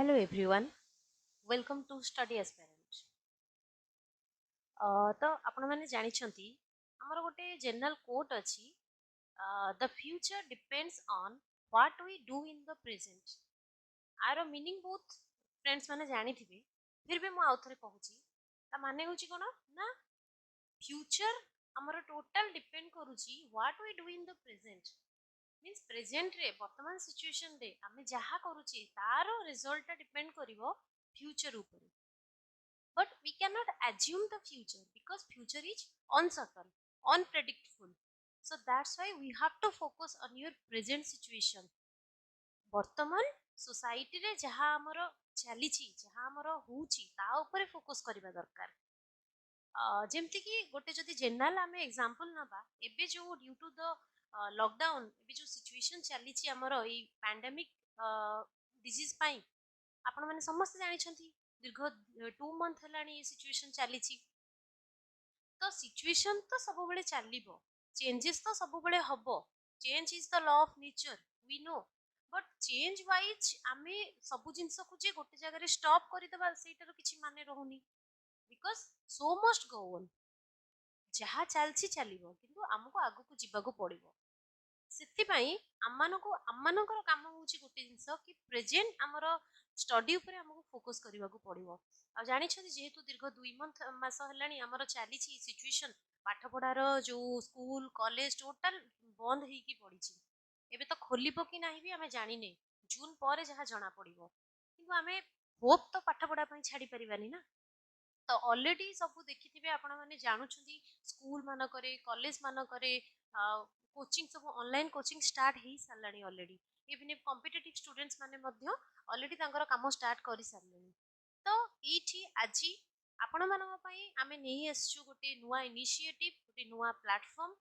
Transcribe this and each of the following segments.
Hello everyone, welcome to Study Aspirant. तो आपण माने जानिछंती हमर गोटे जनरल कोट अछि the future depends on what we do in the present. आरो मीनिंग बहुत फ्रेंड्स माने जानिथिबे फिर भी मु आउथरे कहूची ता माने होची कोन ना फ्यूचर हमर टोटल डिपेंड करूची what we do in the present. Means present रे वर्तमान सिचुएशन रे आमे जहा करूची तारो रिजल्ट ता डिपेंड करिवो फ्यूचर ऊपर. But we cannot assume the future because future is uncertain, unpredictable. So that's why we have to focus on your present situation. वर्तमान society रे जहा हमर चलीची जहा हमर होउची ता ऊपर फोकस करबा दरकार. जेमति कि गोटे जदि जनरल आमे एग्जांपल नबा एबे जो ड्यू टू द लॉकडाउन एबे जो सिचुएशन चलीची हमर ए पैंडेमिक डिजीज पई आपण माने समस्त जानिछंती दीर्घ 2 मंथ हलानी ये सिचुएशन चलीची. तो सिचुएशन तो सब बेले चलिबो चेंजेस तो सब बेले हबो. Change is the law of nature we know. But change wise आमे सब जिंस को जे गोटे जगह रे स्टॉप करि देबा सेटर किछि माने रहउनी because show must go on. जहा चलछि चलिबो किंतु हमको आगु को जिबाको पड़िबो. ସେଥିପାଇଁ ଆମମାନଙ୍କର କାମ ହେଉଛି ଗୋଟେ ଜିନିଷ କି ପ୍ରେଜେଣ୍ଟ ଆମର ଷ୍ଟଡି ଉପରେ ଆମକୁ ଫୋକସ୍ କରିବାକୁ ପଡ଼ିବ. ଆଉ ଜାଣିଛନ୍ତି ଯେହେତୁ ଦୀର୍ଘ 2 ମାସ ହେଲାଣି ଆମର ଚାଲିଛି ସିଚୁଏସନ୍ ପାଠପଢ଼ାର ଯୋଉ ସ୍କୁଲ କଲେଜ ଟୋଟାଲ ବନ୍ଦ ହେଇକି ପଡ଼ିଛି. ଏବେ ତ ଖୋଲିବ କି ନାହିଁ ବି ଆମେ ଜାଣିନେ. ଜୁନ୍ ପରେ ଯାହା ଜଣା ପଡ଼ିବ. କିନ୍ତୁ ଆମେ ହୋପ୍ ତ ପାଠପଢ଼ା ପାଇଁ ଛାଡ଼ି ପାରିବାନି ନା. ତ ଅଲରେଡି ସବୁ ଦେଖିଥିବେ ଆପଣ ମାନେ ଜାଣୁଛନ୍ତି ସ୍କୁଲ ମାନଙ୍କରେ କଲେଜ ମାନଙ୍କରେ କୋଚିଂ ସବୁ ଅନଲାइन କୋଚିଂ स्टार्ट ହେଇ ସାରିଲାଣି already. Even if competitive students माने ମଧ୍ୟ ऑलरेडी ତାଙ୍କର କାମ ଷ୍ଟାର୍ଟ କରି ସାରିଲେଣି. ତ ଏଇଠି ଆଜି ଆପଣ ମାନଙ୍କ ପାଇଁ ଆମେ ନେଇ ଆସିଛୁ ଗୋଟେ ନୂଆ ଇନିସିଏଟିଭ ଗୋଟେ ନୂଆ ପ୍ଲାଟଫର୍ମ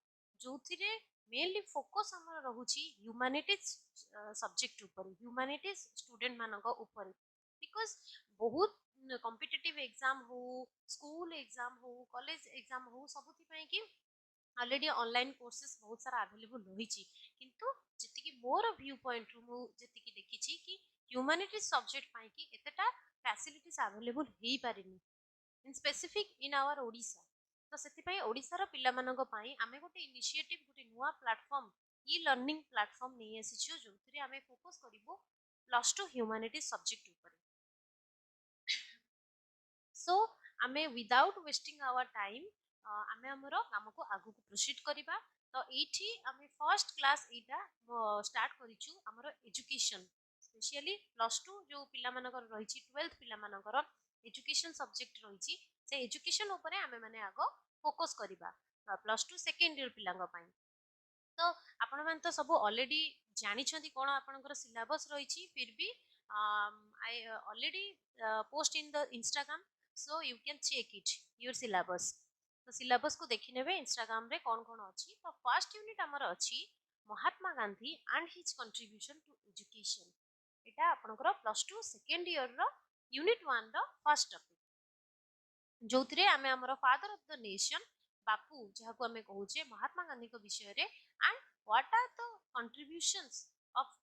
ଯୋଉଥିରେ मेनली फोकस हमर रहुची ह्यूमैनिटीज सब्जेक्ट ऊपर ह्यूमैनिटीज स्टूडेंट मानक ऊपर बिकॉज बहुत कॉम्पिटिटिव एग्जाम हो स्कूल एग्जाम हो कॉलेज एग्जाम हो सबुथि पई कि ऑलरेडी ऑनलाइन कोर्सेस बहुत सारा अवेलेबल रही किंतु जति मोर व्यू पॉइंट रु मु जति देखिछि कि ह्यूमैनिटीज सब्जेक्ट पई कि एतटा फैसिलिटीज अवेलेबल हेई पारिनी in specific in our Odisha. तो से ओडिशार पिलामानंक पई आमे गोटे इनिशिएटिव गोटे नुआ प्लेटफॉर्म ई लर्निंग प्लेटफॉर्म नहीं आसीछु जोथिरे आमे फोकस करिवो +2 ह्यूमैनिटीज सब्जेक्ट ऊपर. सो आमे विदाउट वेस्टिंग आवर टाइम आमे हमर काम को आगु को प्रोसीड करिबा. तो एठी आमे फर्स्ट क्लास एटा स्टार्ट करिछु हमर एजुकेशन स्पेशली +2 जो पिला मानकर रहिछि 12th पिला मानकर एजुकेशन सब्जेक्ट रहिछि से एजुकेशन ऊपर आमे माने आगो फोकस करिबा +2 सेकेंड ईयर पिलांग पई. तो आपण मान तो सब ऑलरेडी जानि छथि कोन आपनकर सिलेबस रहिछि फिर भी I already post in the Instagram so you can check it your syllabus. तो सिलेबस को देखि नेबे इंस्टाग्राम रे कोन कोन अछि. तो फर्स्ट यूनिट हमर अछि Mahatma Gandhi and his contribution to education. एटा आपनकर +2 सेकेंड ईयर रो यूनिट 1 रो फर्स्ट टॉपिक जोथिरे आमे हमर father of the nation Bapu जहा को आमे कहूचे महात्मा गांधी को विषय रे and what are the contributions of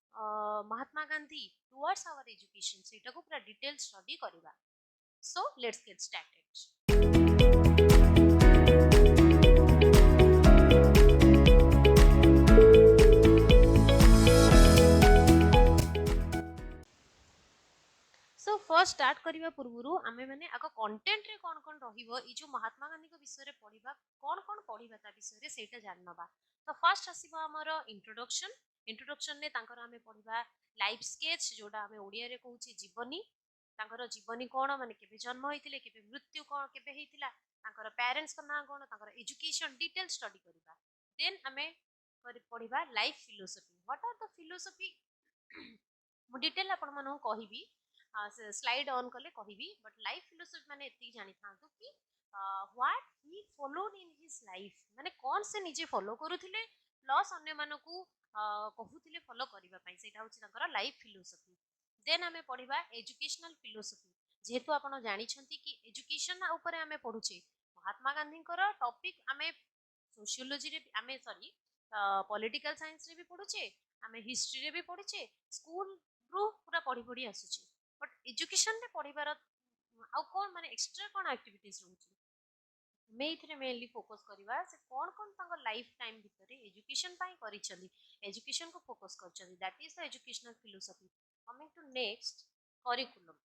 Mahatma Gandhi towards our education सेटा को पूरा डिटेल स्टडी करबा. So let's get started. So first start करबा पूर्वरु आमे माने आको कंटेंट रे कोन कोन रहिबो ई जो महात्मा गांधी को विषय रे पढिबा कोन कोन पढिबा ता विषय रे सेटा जाननबा. तो फर्स्ट आसीबो हमर इंट्रोडक्शन. इंट्रोडक्शन ने तांकर आमे पढिबा लाइफ स्केच जोडा आमे ओडिया रे कहूची जीवनी. तांकर जीवनी कोन माने केबे जन्म होइतिले केबे मृत्यु कोन केबे हेइतिला तांकर पेरेंट्स को ना कोन तांकर एजुकेशन डिटेल स्टडी करबा. देन आमे पढिबा life philosophy. What are the philosophy मु डिटेल आपण मानु कहिबी स्लाइड ऑन कले कहिबी. बट लाइफ फिलोसफी माने एति जानि थांतु कि what he followed in his life माने कोन से निजे फॉलो करूथिले प्लस अन्य मानकू कहूथिले फॉलो करिबा पई सेटा होछि तांकर लाइफ फिलोसफी. देन आमे पढिबा एजुकेशनल फिलोसफी. जेहेतु आपण जानि छंती कि एजुकेशन ऊपर आमे पढुचे महात्मा गांधी कर टॉपिक आमे सोशियोलॉजी रे आमे सॉरी पॉलिटिकल साइंस रे भी पढुचे आमे हिस्ट्री रे भी पढुचे स्कूल रू पूरा पढी पढी आसुचे. बट एजुकेशन रे पढ़िबार आउ कोन माने एक्स्ट्रा कोन एक्टिविटीज रहउची मे इथरे मेनली फोकस करबा से कोन कोन तांको लाइफ टाइम भितरे एजुकेशन पाई करिसंदी एजुकेशन को फोकस करचंदी that is the educational philosophy coming to next curriculum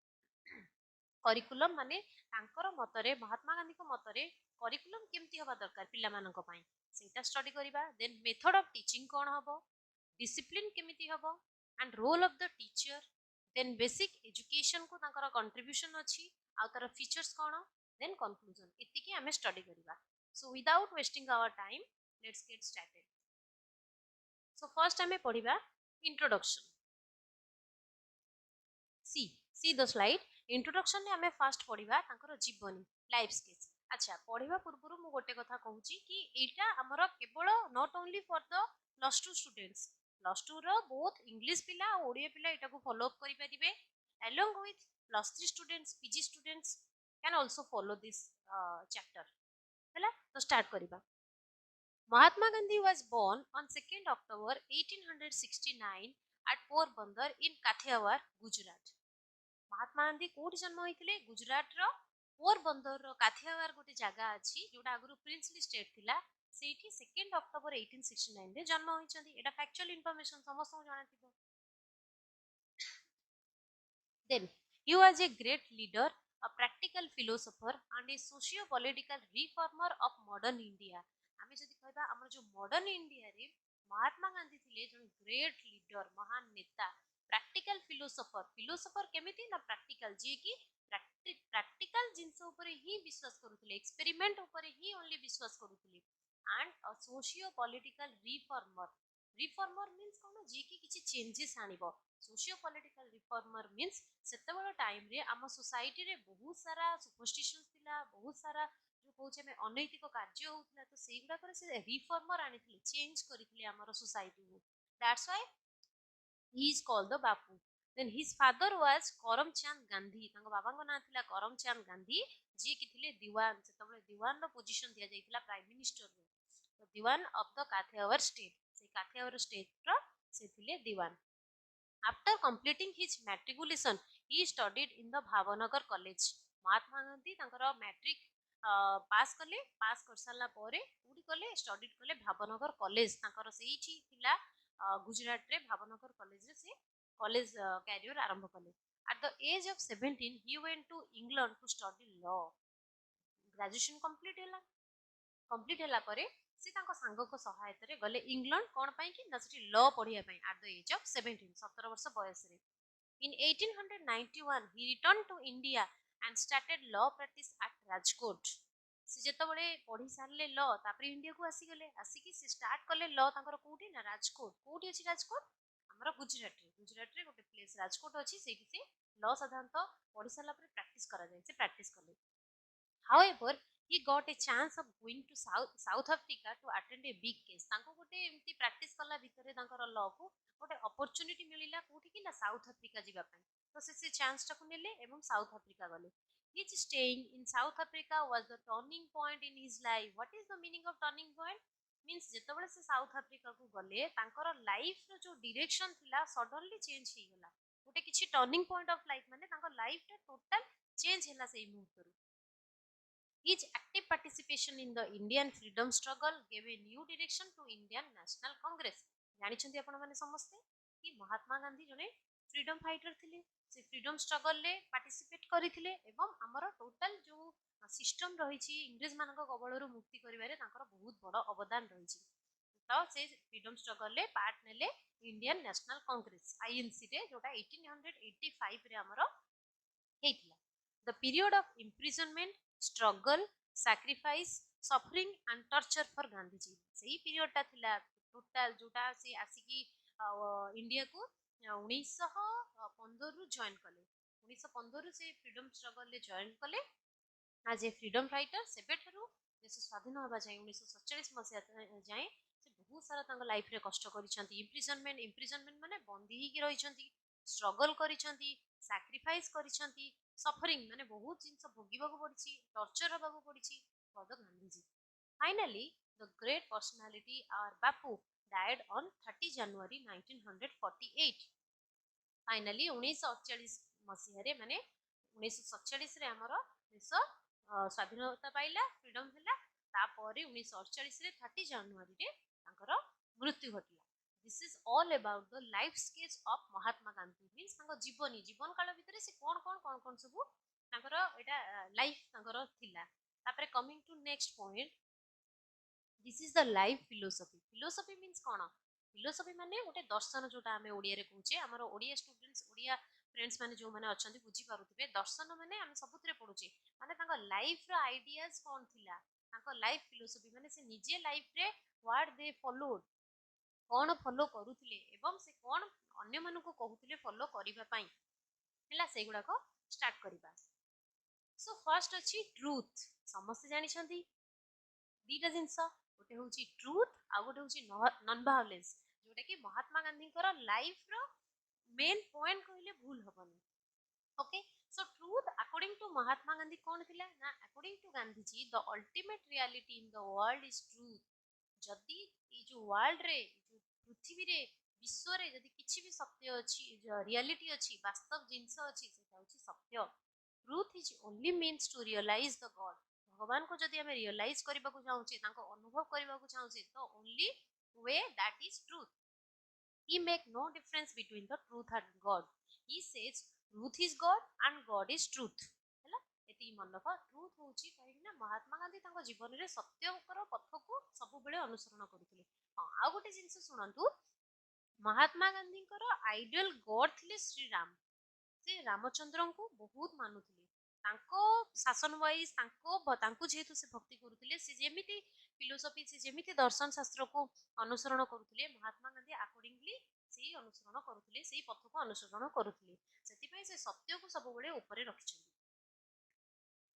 curriculum माने तांकर मतरे महात्मा गांधी को मतरे करिकुलम केमती हबा दरकार पिला मानक पाई सेटा स्टडी करबा देन मेथड ऑफ टीचिंग कोन हबो डिसिप्लिन केमिति हबो and role of the teacher then basic education को तांकर कंट्रीब्यूशन अछि आ तार फीचर्स कोन देन कंक्लूजन इतिकी हमें स्टडी करबा so without wasting our time let's get started so first हमें पढ़िबा introduction see the slide introduction हमें फास्ट पढ़िबा तांकर जीवनी लाइफ स्केच अच्छा पढ़िबा पूर्व मु गोटे कथा कहूची कि एटा हमर केवल not only for the +2 students +2 रो बोथ इंग्लिश पिला और ओडिया पिला एटा को फॉलो अप करि परिबे along with +3 students pg students can also follow this chapter हला तो स्टार्ट करिबा Mahatma Gandhi was born on 2nd October 1869 at Porbandar in Kathiawar Gujarat Mahatma Gandhi कोठी जन्म होइतिले गुजरात रो पोरबंदर रो काथियावार गोटे जगह अछि जोटा आगु प्रिंसली स्टेट थिला सेठी 2nd अक्टोबर 1869 रे जन्म होइचंदी एटा फैक्चुअल इंफॉर्मेशन समस्त जाना थिबो then he was a great leader a practical philosopher and a socio political reformer of modern india आमे जदि कहबा हमर जो मॉडर्न इंडिया रे महात्मा गांधी थिले जन ग्रेट लीडर महान नेता प्रैक्टिकल फिलोसोफर फिलोसोफर केमिति ना प्रैक्टिकल जे कि प्रैक्टिकल जिंस ऊपर ही विश्वास करूथिले एक्सपेरिमेंट ऊपर ही ओनली विश्वास करूथिले and a socio political reformer reformer means कोन जे कि किछि चेंजेस आनिबो सोशियो पॉलिटिकल रिफॉर्मर मींस सेतेबेला टाइम रे आम सोसाइटी रे बहुत सारा सुपरस्टिशंस थिला बहुत सारा जो कहूचे में अनैतिक कार्य होउतला तो सेई गुडा करे से रिफॉर्मर आनिथिले चेंज करिथिले हमर सोसाइटी को that's why he is called the bapu then his father was Karamchand Gandhi तांको बाबांको नाम थिला करमचंद गांधी जे कि थिले दीवान सेतेबेले दीवान रो पोजीशन दिया जाइथिला प्राइम मिनिस्टर रो तो दीवान ऑफ द काठियावाड़ स्टेट से काठियावाड़ स्टेट रो से थिले दीवान After completing his matriculation, he studied in the Bhavanagar College. Mahatma Gandhi तांकर मैट्रिक पास कले पास कर साला परे पूरी कले स्टडीड कले भावनगर कॉलेज तांकर सेठी थिला गुजरात रे भावनगर कॉलेज रे से कॉलेज कैरियर आरंभ कले at the age of 17 he went to England to study law graduation complete ହେଲା ପରେ से तांको सांगो को सहायता रे गले इंग्लैंड कोन पई कि ना सेठी लॉ पढिया पई एट द एज ऑफ 17 17 वर्ष बयस रे इन 1891 he returned to India and started law practice at Rajkot से जेतो बळे पढी सारले लॉ तापर इंडिया को आसी गले आसी कि से स्टार्ट करले लॉ तांकर कोठी ना राजकोट कोठी अछि राजकोट हमर गुजरात रे गोटे प्लेस राजकोट अछि सेठी से लॉ साधारणतः पढी सारला पर प्रैक्टिस करा जाय से प्रैक्टिस करले However, he got a chance of going to South Africa to attend a big case. तांको गोटे एमती प्रैक्टिस कला भितरे तांकर लॉ को गोटे अपॉर्चुनिटी मिलिला कोठी कि ना साउथ अफ्रीका जिबा पई तो से चांस टाको नेले एवं साउथ अफ्रीका गले His staying in South Africa was the turning point in his life. What is the meaning of turning point? Means जेतबेले से साउथ अफ्रीका को गले तांकर लाइफ रो जो डायरेक्शन थिला सडनली चेंज हे गला गोटे किछि टर्निंग पॉइंट ऑफ लाइफ माने तांकर लाइफ टा टोटल चेंज हैला सेही मुहूर्त His active participation in the Indian freedom struggle gave a new direction to Indian National Congress. जानिछन्ती आपण माने समस्ते कि महात्मा गांधी जने फ्रीडम फाइटर थिले से फ्रीडम स्ट्रगल ले पार्टिसिपेट करिथिले एवं हमर टोटल जो सिस्टम रहिछि इंग्लिश मानक कबळरू मुक्ति करिवारे तांकर बहुत बड़ अवदान रहिछि तो से फ्रीडम स्ट्रगल ले पार्ट नेले इंडियन नेशनल कांग्रेस आईएनसी रे जोटा 1885 रे हमर हेइथिला the period of imprisonment struggle sacrifice suffering and torture for Gandhi ji सही पीरियड ता थिला टोटल जोटा से आसिकी इंडिया को 1915 रु जॉइन कले 1915 रु से फ्रीडम स्ट्रगल ले जॉइन कले आज ए फ्रीडम फाइटर सेबे ठरू देश स्वाधीन होबा जाय 1947 मसिया जाय से बहुत सारा तांग लाइफ रे कष्ट करिसंती इम्प्रिजनमेंट माने बंदी ही की रहिसंती स्ट्रगल करिसंती सैक्रिफाइस करिसंती सफरिंग माने बहुत जिंस भोगिबाको पड़िछि टॉर्चर होबाको पड़िछि for the Gandhiji finally the great personality our Bapu died on 30 January 1948 finally 1948 मसीह माने 1947 रे हमर देश स्वाधीनता पाइला फ्रीडम हैला तापर 1948 रे 30 जनवरी रे तांकर मृत्यु घटिला this is all about the life sketch of Mahatma Gandhi means तांकर जीवनी जीवन काल भितर से कोन सब तांकर एटा लाइफ तांकर थिला तापर coming to next point this is the life philosophy philosophy means कौन फिलोसफी माने गोटे दर्शन जोटा आमे ओडिया रे कहूचे हमर ओडिया स्टूडेंट्स ओडिया फ्रेंड्स माने जो माने अछंती बुझी पारुथिबे दर्शन माने हम सबुतरे पढुचे माने तांका लाइफ रो आइडियाज कोन थिला तांका लाइफ फिलोसफी माने से निजे लाइफ रे व्हाट दे फॉलोड कोन फॉलो करूथिले एवं से कोन अन्य मानको कहूथिले फॉलो करिबा पई हैला सेगुडा को स्टार्ट करिबा सो फर्स्ट अछि ट्रुथ समस्त जानि छंती दीटा जिनस गोटे हूँ ट्रुथ आ गोटे हूँ नॉन वायलेंस जोटा कि महात्मा गांधी लाइफ रो मेन पॉइंट कहले भूल हबनी okay so truth according to Mahatma Gandhi कौन थिला ना according to Gandhi ji the ultimate reality in the world is truth जदी ये जो वर्ल्ड रे जो पृथ्वी रे विश्व रे जदी किछि भी सत्य अछि रियलिटी अछि वास्तव जिंस अछि सेटा अछि सत्य truth is only means to realise the God भगवान को जदी हमें रियलाइज करबा को चाहूचे तांको अनुभव करबा को चाहूचे तो only way that is truth he make no difference between the truth and god he says truth is god and god is truth हैला एती मन रख ट्रुथ होची कहि ना महात्मा गांधी तांको जीवन रे सत्यकर पथ को सब बेले अनुसरण करूथिले हां आ गोटे जिंस सुनंतु महात्मा गांधी आइडियल गॉड थिले श्री राम से रामचंद्र को बहुत मानुथिले तांको शासन वाइज तांको जेहेतु से भक्ति करूथिले से जेमिति फिलोसफी से जेमिति दर्शन शास्त्र को अनुसरण करूथिले महात्मा गांधी अकॉर्डिंगली सेही अनुसरण करूथिले सेही पथ को अनुसरण करूथिले सेति पई से सत्य को सब बेले ऊपर रखिछन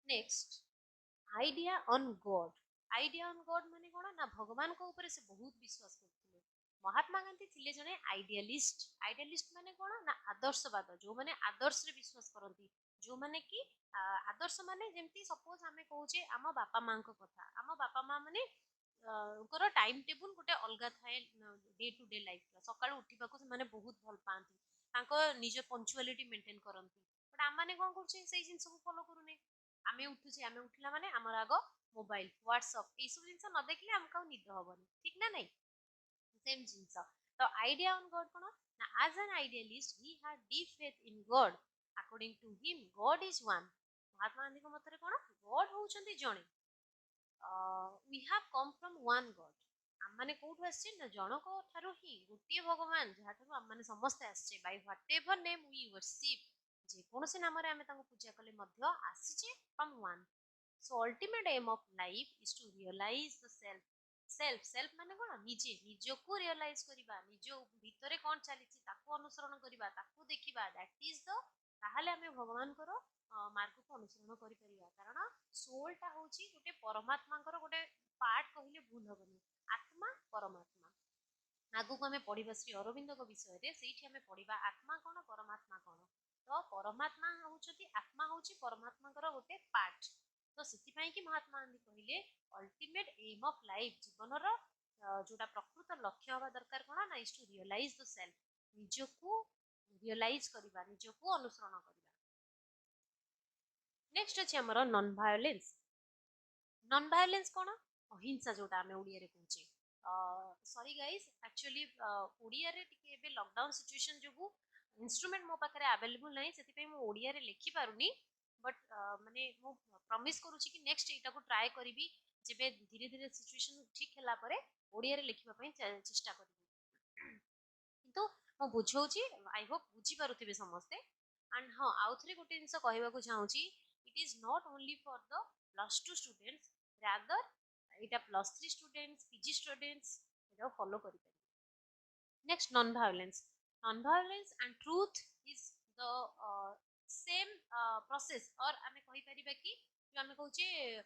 नेक्स्ट आइडिया ऑन गॉड माने कोन ना भगवान को ऊपर से बहुत विश्वास करथिले महात्मा गांधी थिले जने आइडियलिस्ट माने कोन ना आदर्शवाद जो माने आदर्श रे विश्वास करंती जो माने कि आदर्श माने जेमती सपोज हमें कहूचे आम बापा मां को कथा आम बापा मां माने उनकर टाइम टेबल गोटे अलग थाए डे टू डे लाइफ सकाळ उठिबा को माने बहुत भल पांती तांको निज पंक्चुअलिटी मेंटेन करंती बट आम माने कोन करछे सेही जिंस को फॉलो करूने आमे उठुचे आमे उठिला माने हमर आगो मोबाइल व्हाट्सएप ए सब जिंस न देखले हमका निद हबनी ठीक ना नहीं सेम जिंस तो आइडिया ऑन गॉड कोन ना as an idealist he had deep faith in God according to him God is one Mahatma Gandhi को मतरे कोन गॉड होउछंती जणे we have come from one God हम माने कोठु आछे ना जणको थारु ही गोटिए भगवान जहा थारु हम माने समस्त आछे by whatever name we worship जे कोनसे नाम रे हमें तांको पूजा कले मध्य आसीचे from one so ultimate aim of life is to realise the self माने कोन निजे निजो को रियलाइज करिबा निजो भितरे कोन चलीची ताको अनुसरण करिबा ताको देखिबा दैट इज द ताहाले हमें भगवान करो मार्ग को अनुसरण करि परिबा कारण सोल टा होची गोटे परमात्मा गोटे पार्ट कहले भूल हबनी आत्मा परमात्मा आगु को हमें पढ़िबा श्री अरविंद को विषय रे सेठी हमें पढ़िबा आत्मा कोन परमात्मा कोन तो परमात्मा होउछती आत्मा होची परमात्मा गोटे पार्ट तो सिति पई कि महात्मा गांधी कहिले अल्टीमेट एम ऑफ लाइफ जीवन रो जोटा प्रकृत लक्ष्य हवा दरकार कोन ना is to realise the self निजो को रियलाइज करिबा निजो को अनुसरण करिबा नेक्स्ट अछि हमर नॉन वायलेंस कोन अहिंसा जोटा हमें ओडिया रे कहूचे सॉरी गाइस एक्चुअली ओडिया रे टिके एबे लॉकडाउन सिचुएशन जोगु इंस्ट्रूमेंट मो पाखरे अवेलेबल नहीं सेति पे मो ओडिया रे लिखि पारुनी बट माने मो प्रॉमिस करूची कि नेक्स्ट एटा को ट्राई करिवि जेबे धीरे धीरे सिचुएशन ठीक होला परे ओडिया रे लिखिबा पई चेष्टा करिवि किंतु मो बुझौची आई होप बुझी पारुथिबे समस्ते एंड हां आउथरे गोटे जिंस कहबा को चाहूची it is not only for the +2 students rather एटा +3 स्टूडेंट्स पीजी स्टूडेंट्स एटा फॉलो करि पारे next non violence and truth is the same process और हमें कहि परिबा कि जो हमें कहूचे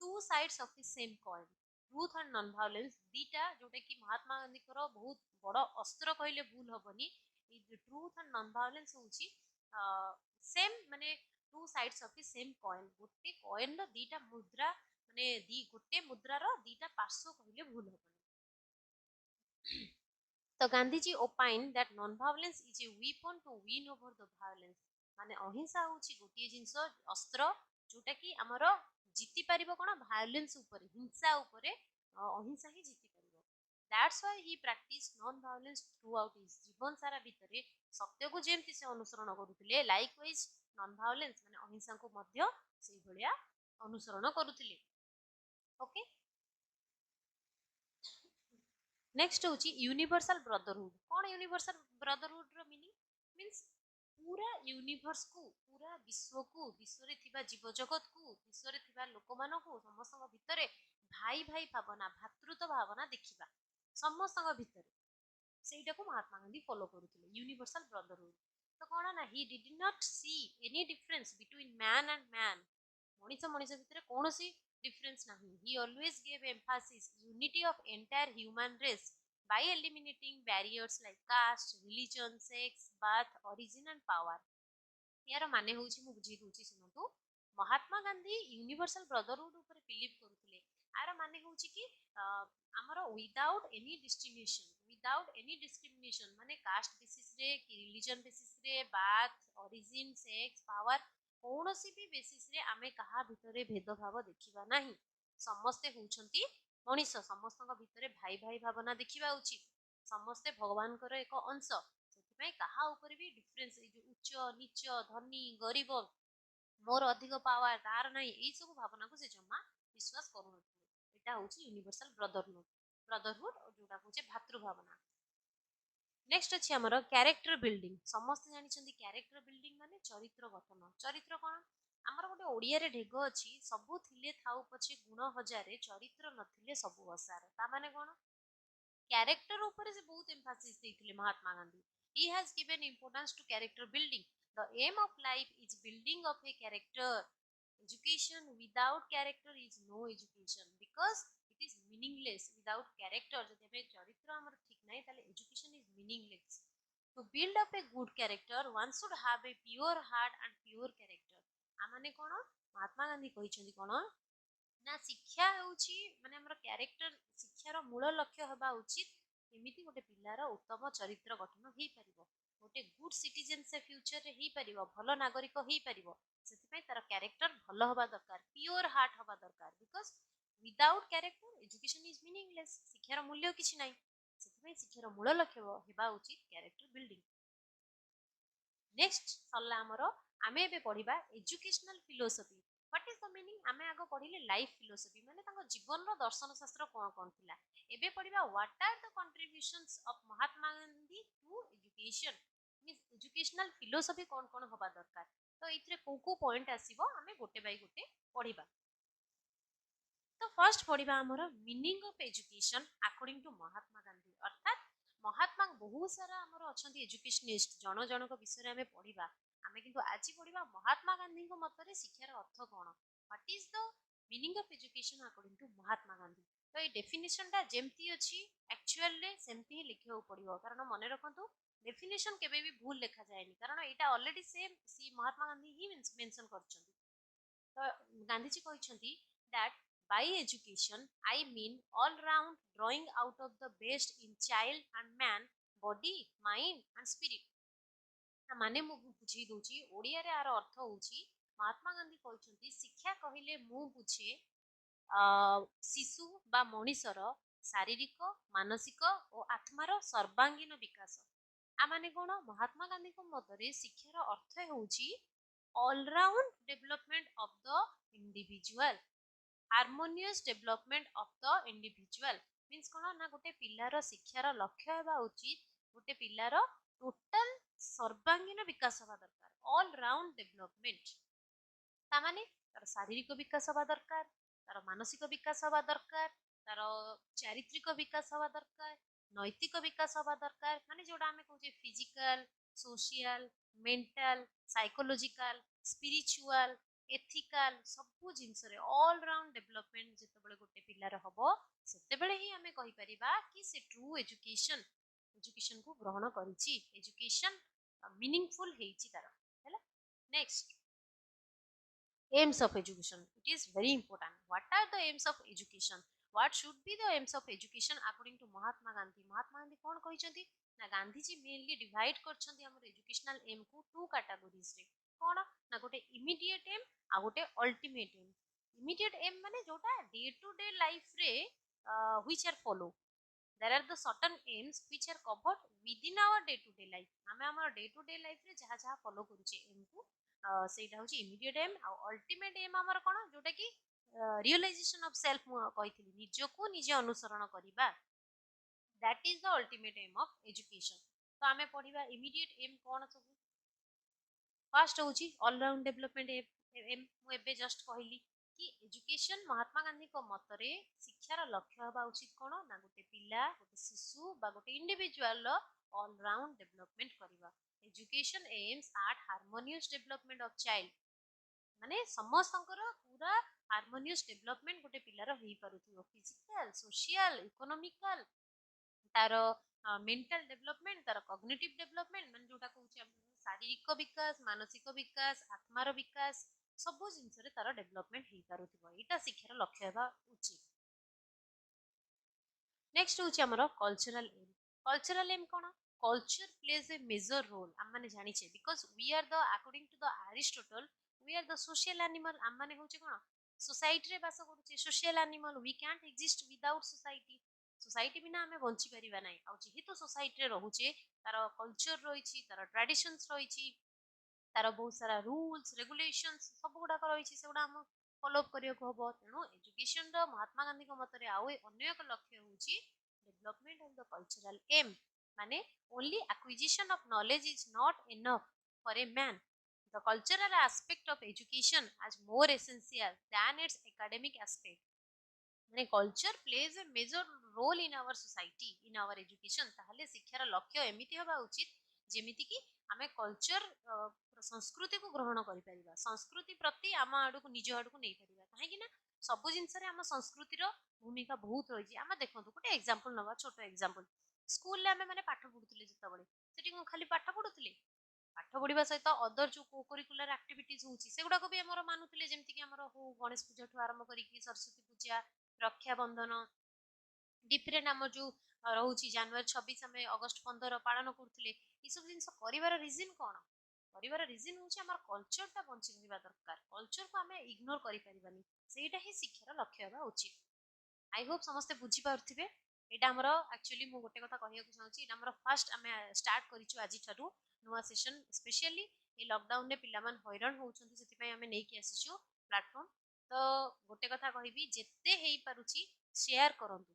two sides of the same coin truth and non violence दीटा जोटा कि महात्मा गांधी बहुत बड़ अस्त्र कहले भूल हबनी ट्रुथ एंड नॉन वायलेंस होची सेम माने two sides of the same coin गोटे कॉइन रो दीटा मुद्रा माने दी गोटे मुद्रा रो दीटा पार्श्व कहले भूल हबनी तो Gandhiji opine that non violence is a weapon to win over the violence माने अहिंसा होची गोटिए जिंस अस्त्र जोटा कि हमर जीति परिबो कोन वायलेंस ऊपर हिंसा ऊपर अहिंसा ही जीति परिबो that's why he practise non violence throughout his जीवन सारा भितरे सत्य को जेमति से अनुसरण करूथिले लाइकवाइज नॉन वायलेंस माने अहिंसा को मध्य सेही भलिया अनुसरण करूथिले ओके नेक्स्ट होची यूनिवर्सल ब्रदरहुड कौन यूनिवर्सल ब्रदरहुड रो मीनिंग मींस पूरा यूनिवर्स को पूरा विश्व रे थिबा जीव जगत को विश्व रे थिबा लोक मान को समस्त भितरे भाई भाई भावना भातृत्व भावना देखिबा समस्त भितरे ସେଇଟା को महात्मा गांधी फॉलो କରୁଥିଲେ यूनिवर्सल ब्रदरहुड तो कौन ना he did not see any difference between man and man मनीष मनीष भितर कौन सी डिफरेंस नहीं he always give emphasis unity of entire human race by eliminating barriers like caste religion sex birth origin and power यार माने होची मु बुझी दोची सुनतु महात्मा गांधी यूनिवर्सल ब्रदरहुड ऊपर बिलीव करूथिले आर माने होची कि हमर विदाउट एनी डिस्क्रिमिनेशन माने कास्ट बेसिस रे कि रिलीजन बेसिस रे बाथ ओरिजिन सेक्स पावर कौनसी भी बेसिस रे आमे कहा भितरे भेदभाव देखिबा नाही समस्ते होउछंती मनीष समस्तଙ୍କ भितरे भाई भाई भावना देखिबा उचित समस्ते भगवान कर एक अंश ସେଥିପାଇଁ କାହା ଉପରେ ବି ଡିଫରେନ୍ସ ଏଇ ଯୋଉ ଉଚ୍ଚ ନିଚ ଧନୀ ଗରିବ ମୋର ଅଧିକ ପାୱାର ତାର ନାହିଁ ଏଇ ସବୁ ଭାବନାକୁ ସେ ଜମା ବିଶ୍ୱାସ କରୁନଥିଲେ ଏଟା ହଉଛି ୟୁନିଭର୍ସାଲ ବ୍ରଦରହୁଡ ଯୋଉଟା ହଉଛି ଭାତୃ ଭାବନା नेक्स्ट अच्छी आमर क्यारेक्टर बिल्डिंग समस्त जानिछंती क्यारेक्टर बिल्डिंग माने चरित्र गठन चरित्र कोन आमर गोटे ओडिया रे ढेग अछि सबु थिले थाउ पछे गुण हजारे चरित्र नथिले सबु असार ता माने कोन क्यारेक्टर ऊपर से बहुत Mphasis देथिले Mahatma Gandhi he has given importance to character building the aim of life is building of a character education without character is no education because it is meaningless without character जदि हमें चरित्र हमर ठीक नाही ताले education is meaningless to build up a good character one should have a pure heart and pure character आ माने कोन महात्मा गांधी कहिसंती कोन ना शिक्षा होउची माने हमर कैरेक्टर शिक्षार मूल लक्ष्य हबा उचित एमिति गोटे पिलार उत्तम चरित्र गठन हेई परिबो गोटे गुड सिटीजन से फ्यूचर रे हेई परिबो भलो नागरिक हेई परिबो सेति पय तार कैरेक्टर भलो हबा दरकार प्योर हार्ट हबा दरकार because without character education is meaningless शिक्षार मूल्य किछि नाही सेति पय शिक्षार मूल लक्ष्य हेबा उचित कैरेक्टर बिल्डिंग नेक्स्ट सल्ला हमरो आमे एबे पढिबा educational philosophy what is the meaning आमे आगो पढिले लाइफ फिलोसफी माने तांको जीवन रो दर्शन शास्त्र कोन कोन थिला एबे पढिबा what are the contributions of Mahatma Gandhi to education means educational philosophy कोन कोन होबा दरकार तो इथरे को पॉइंट आसीबो आमे गोटे बाय गोटे पढिबा तो फर्स्ट पढिबा हमरो meaning of education according to Mahatma Gandhi अर्थात महात्मा बहुत सारा हमरो अछंती एजुकेशनिस्ट जण जणक विषय रे आमे पढिबा आमे किंतु आजि पढिबा महात्मा गांधी को मतरे शिक्षार अर्थ कोन what is the meaning of education according to Mahatma Gandhi तो ये डेफिनेशन टा जेमती अछि एक्चुअल रे सेमती ही लिखियो पडियो कारण मने रखंतु डेफिनेशन केबे भी भूल लिखा जायनी कारण एटा ऑलरेडी सेम सी महात्मा गांधी ही मेंशन करछंती तो Gandhi ji कहिसंती that by education I mean all round drawing out of the best in child and man body mind and spirit माने मु बुझी दोची ओडिया रे आर अर्थ होची महात्मा गांधी कहउछंती शिक्षा कहिले मु बुझे शिशु बा मनीषर शारीरिक मानसिक और आत्मार सर्वांगीन विकास आ माने कोन महात्मा गांधी को मतरे शिक्षार अर्थ होची all round development of the individual harmonious development of the individual means कोन ना गोटे पिलार शिक्षार लक्ष्य हेबा उचित गोटे पिलार टोटल सर्वांगीन विकास हवा दरकार ऑल राउंड डेवलपमेंट ता माने तार शारीरिक विकास हवा दरकार तार मानसिक विकास हवा दरकार तार चारित्रिक विकास हवा दरकार नैतिक विकास हवा दरकार माने जोडा हमें कहूजे physical social mental psychological spiritual ethical सब जिनस रे ऑल राउंड डेवलपमेंट जते बेले गोटे पिलार हबो सेते बेले ही हमें कहि परिबा कि से ट्रू एजुकेशन को ग्रहण करिछि एजुकेशन मीनिंगफुल हेछि तार हैला next aims of education it is very important what are the aims of education what should be the aims of education according to Mahatma Gandhi Gandhi कौन कहिसंती ना गांधी जी मेनली डिवाइड करछंती हमर educational M को two categories रे कौन ना गोटे immediate M आ गोटे ultimate aim immediate aim माने जोटा डे टू डे लाइफ रे which are follow there are the certain aims which are covered within our day to day life आमे हमर डे टू डे लाइफ रे जहा जहा follow करूचे एम को सेटा होची इमीडिएट एम आ अल्टीमेट एम हमर कोन जोटा की रियलाइजेशन ऑफ सेल्फ मु कहितली निजको निजे अनुसरण करिबा that is the ultimate aim of education तो आमे पढिबा इमीडिएट एम कोन सब फर्स्ट होची ऑल राउंड डेवलपमेंट एम मु एबे जस्ट कहली कि एजुकेशन महात्मा गांधी को मतरे शिक्षार लक्ष्य हवा उचित कोन ना गोटे पिला गोटे शिशु बा गोटे इंडिविजुअल ऑल राउंड डेवलपमेंट करिवा education aims at harmonious development of child माने समस्तंकर पूरा हार्मोनियस डेवलपमेंट गोटे पिलार होई पारुथियो फिजिकल सोशल इकोनॉमिकल तार मेंटल डेवलपमेंट तार कॉग्निटिव डेवलपमेंट माने जोटा कहउछि शारीरिक विकास मानसिक विकास आत्मार विकास सब जिनस रे तार डेवलपमेंट हेई पारुथिबो एटा शिक्षार लक्ष्य हेबा उचित नेक्स्ट होछि हमर कल्चरल एम कोन culture plays a major role हम माने जानि छे because we are the according to the Aristotle we are the social animal हम माने होछि कोन सोसाइटी रे बास करूछे social animal we can't exist without society society बिना हमें बंची परिबा नै आ जेहेतु सोसाइटी रे रहूचे तार कल्चर रहिछि तार ट्रेडिशंस रहिछि तार बहुत सारा रूल्स रेगुलेशंस सब गुडा रहिछि सेगुडा हम फॉलो अप करियो हबो तेनु एजुकेशन रो महात्मा गांधी को मतरे आउ अन्य एक लक्ष्य होछि development of the cultural aim माने only acquisition of knowledge is not enough for a man the cultural aspect of education as more essential than its academic aspect माने culture plays a major role in our society in our education ताहले शिक्षार लक्ष्य एमिति होबा उचित जेमिति कि आमे culture संस्कृति को ग्रहण करि परिबा संस्कृति प्रति आम आडू को निज आडू को नै परिबा काहे कि ना सब जिंस रे आम संस्कृति रो भूमिका बहुत रही आम देखंतु गोटे एग्जांपल नवा छोटो एग्जांपल स्कूल ले आमे माने पाठ पढुतले जतबळे सेठी को खाली पाठ पढुतले पाठ पढ़ा सहित अदर जो कोकरिकुलर एक्टिविटीज होची सेगुडा को भी हमर मानुतले जेमति कि हमर हो गणेश पूजा ठु आरंभ करी कि सरस्वती पूजा रक्षा बंधन डिफरेंट आम जो रोची जनवरी 26 हमें अगस्त 15 पालन करथिले ई सब जिंस करिवार रीजन कोन करिवार रीजन होची हमर कल्चर ता बंची रहबा दरकार कल्चर को हमें इग्नोर करि परिबानी सेटा ही शिक्षार लक्ष्य हेबा उचित आई होप समस्ते बुझी पारथिबे एटा हमर एक्चुअली मु गोटे कथा कहिया को चाहूची एटा हमर फर्स्ट हमें स्टार्ट करिछु आजि ठारू नुआ सेशन स्पेशली ए लॉकडाउन रे पिलामान हैरान होउछंती सेति पय हमें नै कि आसीछु प्लेटफॉर्म तो गोटे कथा कहिबी जेते हेई पारुची शेयर करंतु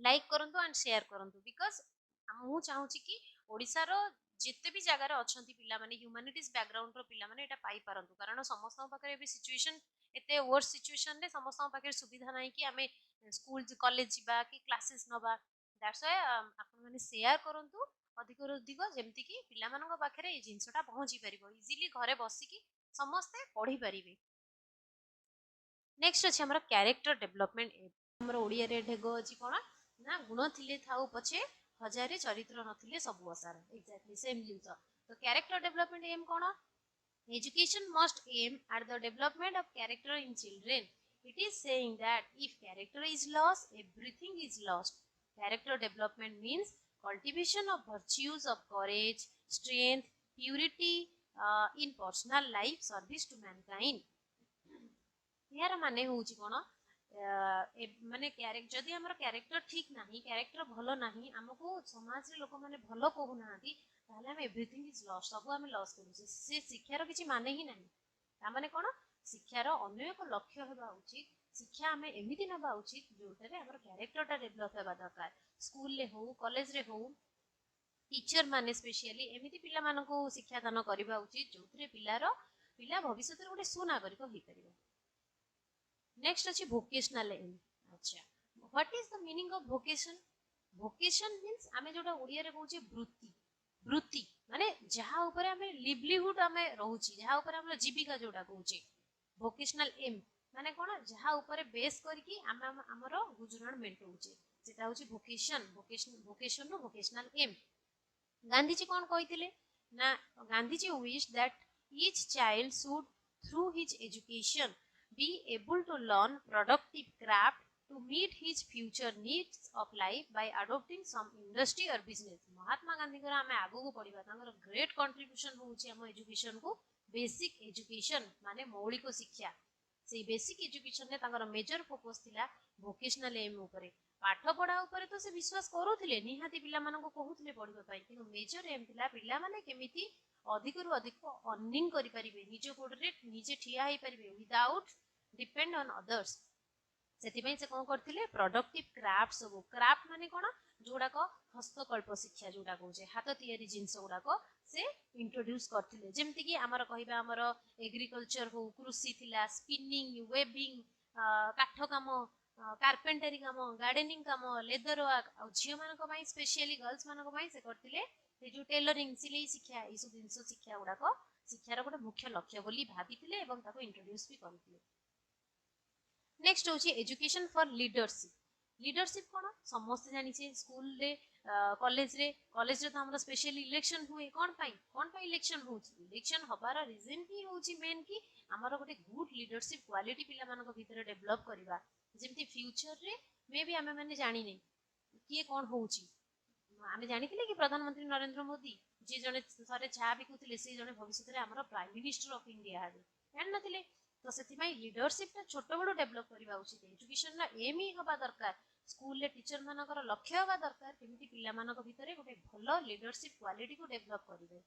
लाइक करंतु एंड शेयर करंतु बिकॉज़ मु चाहूची कि ओडिसा रो जेते भी जगह रे अछंती पिला माने ह्यूमैनिटीज बैकग्राउंड रो पिला माने एटा पाई पारंतु कारण समस्त पाखरे भी सिचुएशन एते वर्स सिचुएशन रे समस्त पाखरे सुविधा नै कि हमें स्कूल कॉलेज जिबा कि क्लासेस नबा दैट्स व्हाई आपन माने शेयर करंतु अधिक रु अधिक जेमति कि पिला मानक पाखरे ए जिंसटा पहुंची परिबो इजीली घरे बसी कि समस्त पढ़ी परिबे नेक्स्ट अछि हमर कैरेक्टर डेवलपमेंट हमर ओडिया रे ढेगो अछि कोन ना गुण थिले थाउ पछे हजारे चरित्र नथिले सब असार एग्जैक्टली सेम जिंस तो character development M cone education must aim at the development of character in children it is saying that if character is lost everything is lost character development means cultivation of virtues of courage strength purity in personal life service to mankind यार माने होउची कोन माने character जदि हमर character ठीक नाही character भलो नाही हमको समाज रे लोक माने भलो कहू नाहंती ताले हम एवरीथिंग इज लॉस्ट सब हम लॉस करू से शिक्षार किछि माने ही नाही ता माने कोन शिक्षार अन्य एक लक्ष्य हेबा उचित शिक्षा हमें एमिति नबा उचित जोटारे हमर कैरेक्टरटा डेवलप हेबा दरकार स्कूल ले हो कॉलेज रे हो टीचर माने स्पेशली एमिति पिला मानको शिक्षा दान करबा उचित जोथरे पिला भविष्य रे गोटे सुनागरिक होई परिबो नेक्स्ट अछि वोकेशनल एम अच्छा what is the meaning of vocation vocation means आमे जोटा ओडिया रे कहूचे वृत्ति वृत्ति माने जहा ऊपर हमें लिवलीहुड हमें रहउची जहा ऊपर हम जीविका जोटा कहूचे वोकेशनल एम माने कोन जहा ऊपर बेस करके हमर गुजरान मेंटउचे सेटा होची vocation no vocational aim Gandhi ji कोन कहिथिले ना Gandhi ji wish that each child should through his education be able to learn productive craft to meet his future needs of life by adopting some industry or business. Mahatma Gandhi आम आगू को पढ़ा great contribution home education को basic education माने मौलिक शिक्षा से basic education ने मेजर फोकस थिला वोकेशनल एम उपरे पाठ पढ़ा उपरे तो से विश्वास करूथिले निहाती पिला मानको कहूथिले पढ़िबा पई किंतु मेजर एम थिला पिला माने केमिति अधिक रु अधिक अर्निंग करि परिबे निज गोडरे निजे ठिया हेई परिबे विदाउट डिपेंड ऑन अदर्स सेतिबे से कोन करथिले प्रोडक्टिव क्राफ्ट सब क्राफ्ट माने कोन जोडाक हस्तकल्प शिक्षा जोडा कहूचे हाथ तयारी जिंस गुडाक से इंट्रोड्यूस करथिले जेमति कि हमर कहिबा हमर एग्रीकल्चर हो कृषि थिला स्पिनिंग वेबिंग काठ काम कार्पेंटरी काम गार्डनिंग काम लेदर वर्क आ झियो मानक पई स्पेशली गर्ल्स मानक पई से करथिले से जो टेलरिंग सिलाई शिक्षा ई सब जिंस शिक्षा गुडाक शिक्षार गोटे मुख्य लक्ष्य बोली भाबिथिले एवं ताको इंट्रोड्यूस भी करथिले नेक्स्ट होची एजुकेशन फॉर लीडरशिप लीडरशिप कोन समस्त जानि छे स्कूल रे कॉलेज रे तो हमर स्पेशल इलेक्शन हुए कोन पाई इलेक्शन होची इलेक्शन हबार रीजन की होची मेन की हमर गोटे गुड लीडरशिप क्वालिटी पिला मानक भीतर डेवलप करबा जेमति फ्यूचर रे मे बी हमें माने जानि नै किए कोन होची आमे जानिथिले कि प्रधानमंत्री नरेंद्र मोदी जे जने सारे छा बिकुथिले से जने भविष्य रे हमर प्राइम मिनिस्टर ऑफ इंडिया हेबे जानि नथिले तो से लीडरशिप छोट बड़ डेवलप करवा उचित एजुकेशन ना एम ही हवा दरकार स्कूल रे टीचर मानकर लक्ष्य हवा दरकार केमिति पिला मानक भितरे गोटे भलो लीडरशिप क्वालिटी को डेवलप करिवे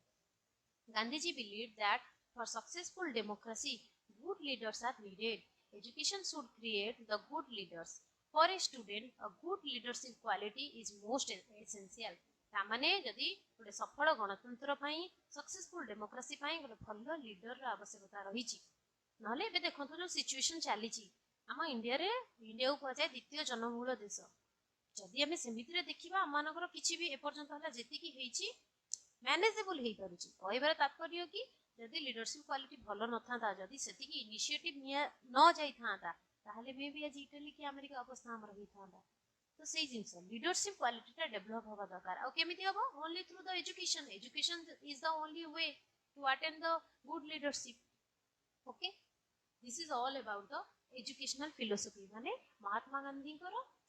Gandhiji believe that for successful democracy good leaders are needed education should create the good leaders for a student a good leadership quality is most essential तामाने जदि गोटे सफल गणतंत्र पई सक्सेसफुल डेमोक्रेसी पई गोटे भलो लीडर रा आवश्यकता रहिछि नले एबे देखंतु जो सिचुएशन चली आम इंडिया रे इंडिया को कह जाए द्वितीय जनबहुल देश जदि आम सेमिति देखा आम मानकर किसी भी एपर्यंत है जेतिकी हेची मैनेजेबल हेई पारुची कहबार तात्पर्य कि जदि लीडरशिप क्वालिटी भल न था जदि सेतिकी इनिशिएटिव निया न जाई थांता ताहले मे भी आज इटली की अमेरिका अवस्था हमर हेई थांता तो सेही जिंस लीडरशिप क्वालिटी टा डेवलप होगा दरकार आ केमिति हबो only through the education education is the only way to attain the good leadership okay this is all about the educational philosophy माने महात्मा गांधी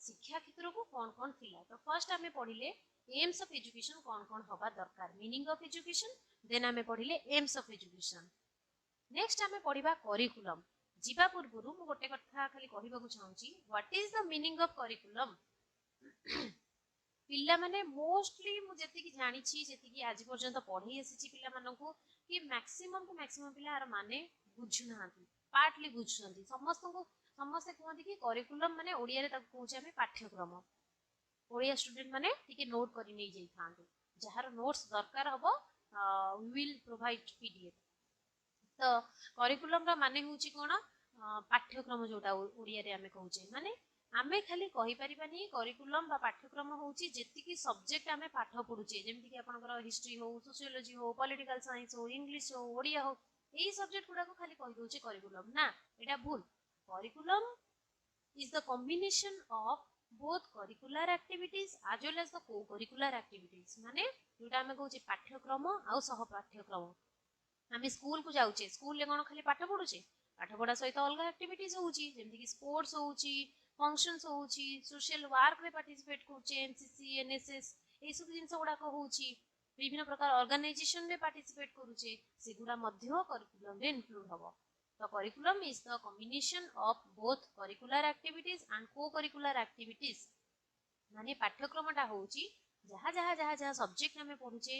शिक्षा क्षेत्र को कौन कौन थिला तो फर्स्ट आमे पढ़िले एम्स ऑफ एजुकेशन कौन कौन हवा दरकार मीनिंग ऑफ एजुकेशन देन आमे पढ़िले एम्स ऑफ एजुकेशन नेक्स्ट आमे पढ़िबा करिकुलम जीवा पूर्वरु मु गोटे कथा खाली कहबा को चाहूची what is the meaning of curriculum पिल्ला माने मोस्टली मु जेति कि जानि छी जेति कि आज पर्यंत पढ़ी आसी पिल्ला मानकू कि मैक्सिमम पिल्ला आर माने बुझु नांती पार्टली बुझुछंती समस्त को समस्त कहते कि करिकुलम माने ओडिया रे ताको कहूचे हमें पाठ्यक्रम ओडिया स्टूडेंट माने टिके नोट करि नै जाई थांते जहार नोट्स दरकार हबो वी विल प्रोवाइड पीडीएफ तो करिकुलम रा माने होची कोन पाठ्यक्रम जोटा ओडिया रे हमें कहूचे माने आमे खाली कहि परिबानी करिकुलम बा पाठ्यक्रम होची जेतिकी सब्जेक्ट आमे पाठ पढुचे जेमति कि आपनकर हिस्ट्री हो सोशियोलॉजी हो पॉलिटिकल साइंस हो इंग्लिश हो ओडिया हो यही सब्जेक्ट गुड़ा को खाली कहि दोचे करिकुलम ना एटा भूल curriculum is the combination of both curricular activities as well as the co curricular activities माने जोटा हमें कहूचे पाठ्यक्रम आ सह पाठ्यक्रम हमें स्कूल को जाउचे स्कूल ले कोन खाली पाठ पढुचे पाठ पढा सहित अलग एक्टिविटीज होची जेमति कि स्पोर्ट्स होची फंक्शंस होची सोशल वर्क रे पार्टिसिपेट करचे एनसीसी एनएसएस ए सब जिंस गुडा को होची विभिन्न प्रकार ऑर्गेनाइजेशन रे पार्टिसिपेट करूचे सेगुडा मध्य करिकुलम रे इंक्लूड हबो तो curriculum is the combination of both curricular activities and को करिकुलर एक्टिविटीज माने पाठ्यक्रमटा होची जहा जहा जहा जहा सब्जेक्ट हमें पढुचे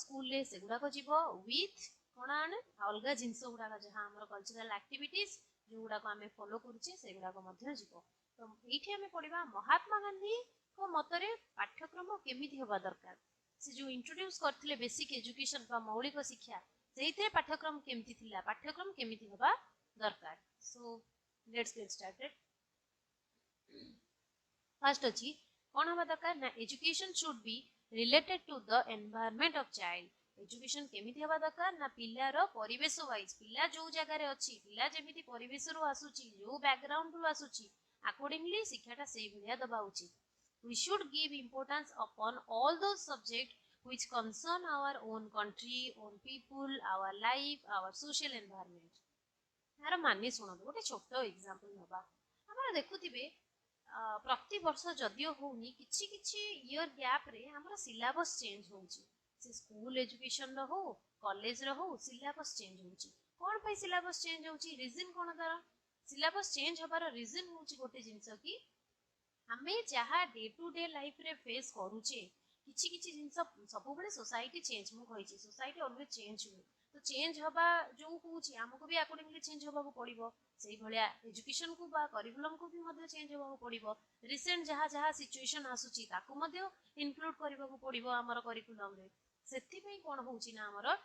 स्कूल रे सेगुडा को जीवो विथ कोणान अलगा जिंस गुडा जहा हमर कल्चरल एक्टिविटीज जो गुडा को हमें फॉलो करूचे सेगुडा को मध्य जीवो तो एठी हमें पढिबा महात्मा गांधी को मतरे पाठ्यक्रम केमिति होबा दरकार से जो इंट्रोड्यूस करथिले बेसिक एजुकेशन बा मौलिक शिक्षा सेहिते पाठ्यक्रम केमिति थिला पाठ्यक्रम केमिति होबा दरकार so let's get started first अछि कोन होबा दरकार ना education should be related to the environment of child education केमिति होबा दरकार ना पिल्ला रो परिवेश वाइज पिल्ला जो जगह रे अछि पिल्ला जेमिति परिवेश रो आसुची जो बैकग्राउंड रो आसुची अकॉर्डिंगली शिक्षाटा सेही भलिया दबा उचित we should give importance upon all those subjects which concern our own country, own people, our life, our social environment. यार माने सुनो गोटे छोट एग्जांपल नबा हमरा देखुथिबे प्रति वर्ष जदियो होनी किछि किछि इयर गैप रे हमर सिलेबस चेंज होउची से स्कूल एजुकेशन रो हो कॉलेज रो हो सिलेबस चेंज होउची कोन पई सिलेबस चेंज होउची रीजन कोन तार सिलेबस चेंज हबार रीजन होउची गोटे जिंस की आमे जहा डे टू डे लाइफ रे फेस करूचे किछि किछि जिंस सब बेले सोसाइटी चेंज मु कहिची सोसाइटी ऑलवेज चेंज हुए तो चेंज हबा जो होउची हमको भी अकॉर्डिंगली चेंज हबा को पड़िबो सेही भलिया एजुकेशन को बा करिकुलम को भी मध्ये चेंज हबा को पड़िबो रिसेंट जहा जहा सिचुएशन आसुची ताको मध्ये इंक्लूड करबा को पड़िबो हमर करिकुलम रे सेति पई कोन होउची ना हमर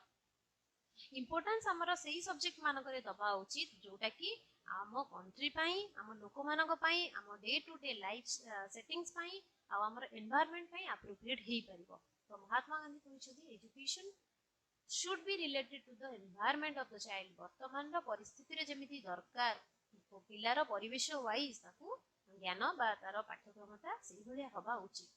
इम्पोर्टेंस हमर सेही सब्जेक्ट मानकरे दबा उचित जोटा कि आम कंट्री पाई आम लोक मानक पाई आम day to day life settings पाई आ हमर एनवायरनमेंट पाई एप्रोप्रिएट हेई परिबो तो महात्मा गांधी कहिसथि education should be related to the environment of the child वर्तमान रो परिस्थिति रे जेमिति दरकार पिलार परिवेश वाइज ताकू ज्ञान बा तार पाठ्यक्रमता सेही भलिया हबा उचित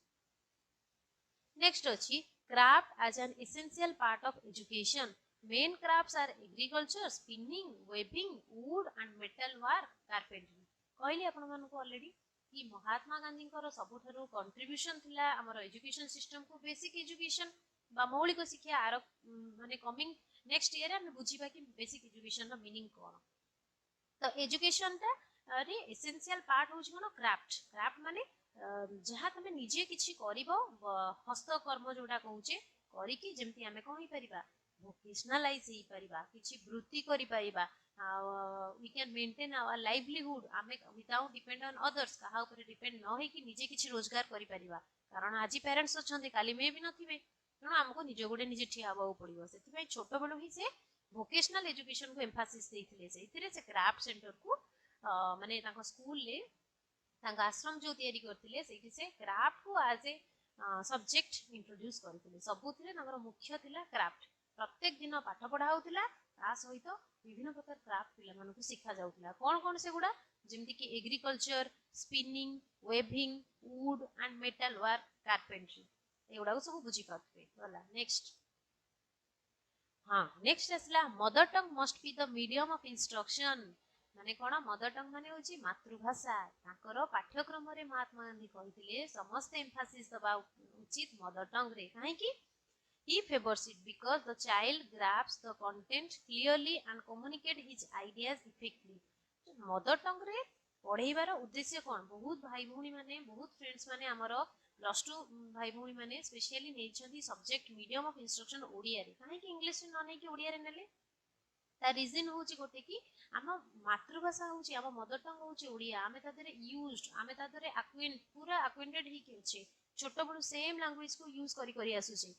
नेक्स्ट अछि craft as an essential part of education main crafts are agriculture spinning weaving wood and metal work carpentry कहली आपण मानको ऑलरेडी कि महात्मा गांधी को सबुठारु कंट्रीब्यूशन थिला हमर एजुकेशन सिस्टम को बेसिक एजुकेशन बा मौलिक शिक्षा आर माने कमिंग नेक्स्ट ईयर हम बुझीबा कि बेसिक एजुकेशन रो मीनिंग कोन तो एजुकेशन ता रे एसेंशियल पार्ट होछ कोन क्राफ्ट क्राफ्ट माने जहा तमे निजे किछि करिवो हस्तकर्म जोडा कहूचे करी कि जेमति हमें कहि परिबा वोकेशनलाइज ही परिबा किछि वृत्ति करि परिबा we can maintain our livelihood हमें विदाउट डिपेंड ऑन अदर्स कहा ऊपर डिपेंड न होई कि निजे किछि रोजगार करि परिबा कारण आजि पेरेंट्स अछन्ते काली मे भी नथिबे तेणु आमको निज गोटे निजे ठिया हवा पड़ो से छोट बेलू ही से वोकेशनल एजुकेशन को एम्फासिस देइथिले से क्राफ्ट सेंटर को माने तांको स्कूल ले तांको आश्रम जो तयारी करथिले सेठी से क्राफ्ट को एज ए सब्जेक्ट इंट्रोड्यूस करथिले सबुथिले तांकर मुख्य थिला क्राफ्ट प्रत्येक दिन पाठ पढ़ा होतिला ता सहित विभिन्न प्रकार क्राफ्ट पिला मानको सिखा जाउतिला कोन कोन से गुडा जेमति कि agriculture spinning weaving wood and metal work carpentry एगुड़ा सब बुझी पारे गला नेक्स्ट हाँ नेक्स्ट आसला mother tongue must be the medium of instruction माने कोन मदर टंग माने होची मातृभाषा ताकर पाठ्यक्रम रे महात्मा गांधी कहिथिले समस्त एम्फासिस दबा उचित मदर टंग रे काहे कि he favors it because the child grasps the content clearly and communicate his ideas effectively mother tongue रे पढ़ेबार उद्देश्य कोन बहुत भाई भौणी माने बहुत फ्रेंड्स माने हमरो प्लस टू भाई भौणी माने स्पेशली नेछथि subject medium of instruction Odia रे काहे कि इंग्लिश रे न नै कि ओडिया रे नेले ता रीजन होची गोटे कि हम मातृभाषा होची हम मदर टंग होची ओडिया हमें तादरे यूज्ड हमें तादरे एक्वेंट पूरा एक्वेंटेड ही के अछि छोट बडू सेम लैंग्वेज को यूज करी करी आसुची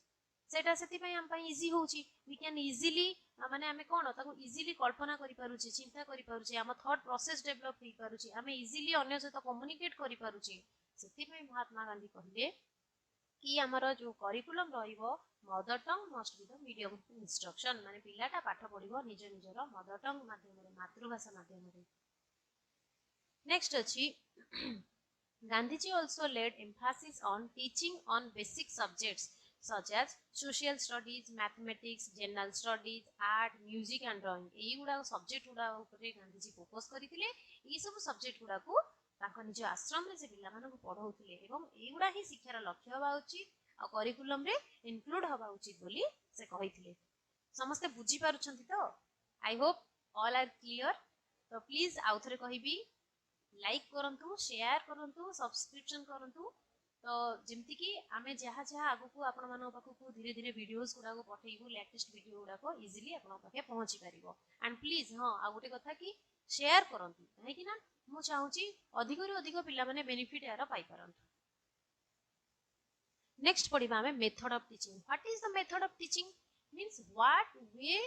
सेटा सेति पई हम पई इजी होची वी कैन इजीली माने हमें कोन ताको इजीली कल्पना करि पारुची चिंता करि पारुची हम थॉट प्रोसेस डेवलप होई पारुची हमें इजीली अन्य सहित कम्युनिकेट करि पारुची सेति पई महात्मा गांधी कहले कि हमर जो करिकुलम रहिबो mother tongue must be the medium of instruction माने पिलाटा पाठ पढिबो निज निजर मदर टंग माध्यम रे मातृभाषा माध्यम रे नेक्स्ट अछि Gandhiji also laid emphasis on teaching on basic subjects such as social studies, mathematics, general studies, art, music and drawing एई गुडा सब्जेक्ट गुडा ऊपर गांधीजी फोकस करिथिले ई सब सब्जेक्ट गुडा को ताको निज आश्रम रे से पिला मानको पढौथिले एवं एई गुडा ही शिक्षार लक्ष्य हबा उचित आ करिकुलम रे इंक्लूड हबा उचित बोली से कहिथिले समस्त बुझी पारुछंती तो I hope all are clear तो प्लीज आउथरे कहिबी लाइक करंतु शेयर करंतु सब्सक्रिप्शन करंतु तो जेमति कि आमे जहा जहा आगु को आपण मानो पाखु को धीरे धीरे वीडियोस गुडा को पठेइबु लेटेस्ट वीडियो गुडा को इजीली आपण पाखे पहुंची परिबो एंड प्लीज हां आ गोटे कथा कि शेयर करंतु काहे कि ना मु चाहूची अधिक रु अधिक पिला माने बेनिफिट यार पाई परंतु नेक्स्ट पढिबा आमे method of teaching what is the method of teaching means what way